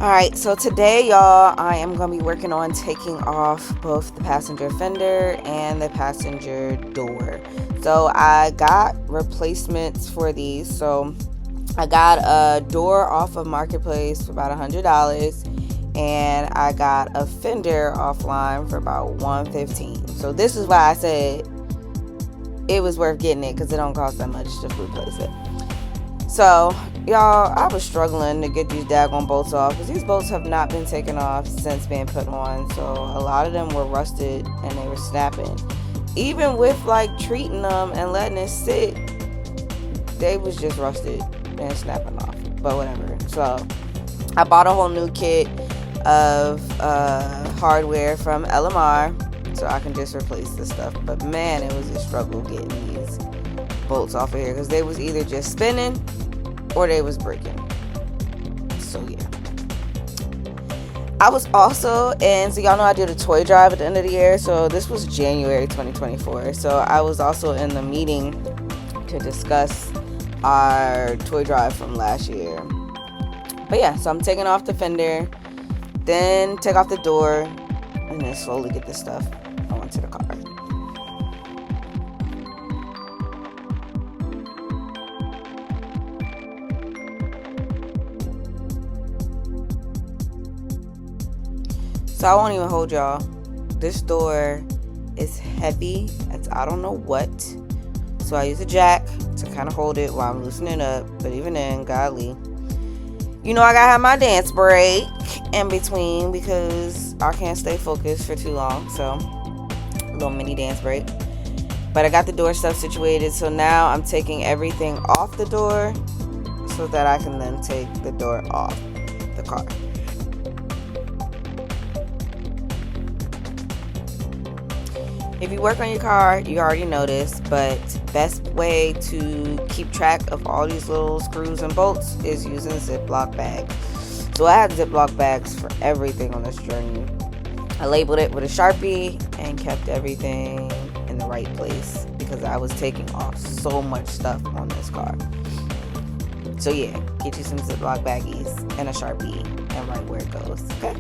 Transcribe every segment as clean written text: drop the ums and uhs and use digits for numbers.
Alright, so today, y'all, I am going to be working on taking off both the passenger fender and the passenger door. So I got replacements for these. So I got a door off of Marketplace for about $100, and I got a fender offline for about $115. So this is why I said it was worth getting it, because it don't cost that much to replace it. So, y'all, I was struggling to get these daggone bolts off, because these bolts have not been taken off since being put on. So a lot of them were rusted and they were snapping. Even with like treating them and letting it sit, they was just rusted and snapping off. But whatever. So I bought a whole new kit of hardware from LMR, so I can just replace this stuff. But man, it was a struggle getting these bolts off of here, because they was either just spinning or they was breaking. So yeah, I was also in, so y'all know I did a toy drive at the end of the year, so this was January 2024. So I was also in the meeting to discuss our toy drive from last year. But yeah, so I'm taking off the fender, then take off the door, and then slowly get this stuff onto the car. So I won't even hold y'all. This door is heavy. I don't know what. So I use a jack to kind of hold it while I'm loosening it up. But even then, golly, you know I gotta have my dance break in between, because I can't stay focused for too long. So a little mini dance break. But I got the door stuff situated. So now I'm taking everything off the door so that I can then take the door off the car. If you work on your car, you already know this, but best way to keep track of all these little screws and bolts is using Ziploc bags. So I had Ziploc bags for everything on this journey. I labeled it with a Sharpie and kept everything in the right place, because I was taking off so much stuff on this car. So yeah, get you some Ziploc baggies and a Sharpie and write where it goes, okay?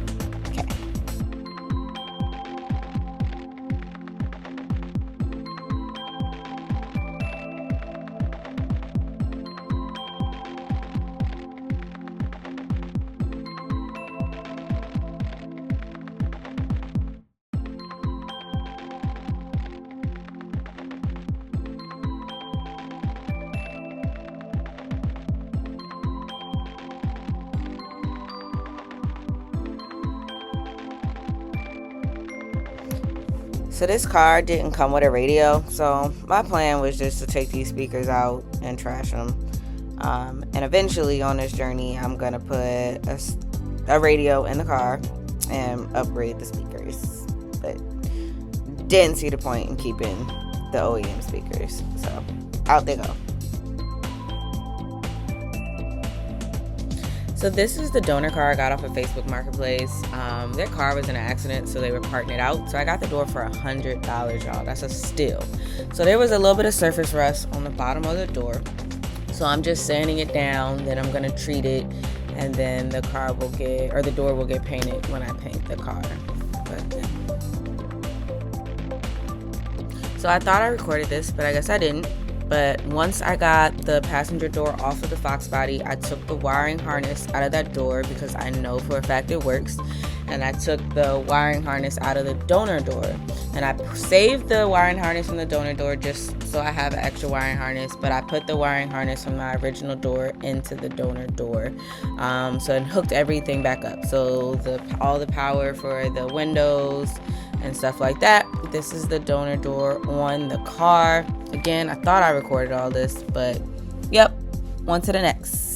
So this car didn't come with a radio, so my plan was just to take these speakers out and trash them. And eventually on this journey, I'm going to put a radio in the car and upgrade the speakers. But didn't see the point in keeping the OEM speakers. So out they go. So this is the donor car I got off of Facebook Marketplace. Their car was in an accident, so they were parting it out. So I got the door for $100, y'all. That's a steal. So there was a little bit of surface rust on the bottom of the door. So I'm just sanding it down. Then I'm gonna treat it, and then the door will get painted when I paint the car. So I thought I recorded this, but I guess I didn't. But once I got the passenger door off of the FoxBody, I took the wiring harness out of that door, because I know for a fact it works. And I took the wiring harness out of the donor door. And I saved the wiring harness from the donor door just so I have an extra wiring harness. But I put the wiring harness from my original door into the donor door. So it hooked everything back up. So all the power for the windows and stuff like that. This is the donor door on the car. Again, I thought I recorded all this, but yep, on to the next.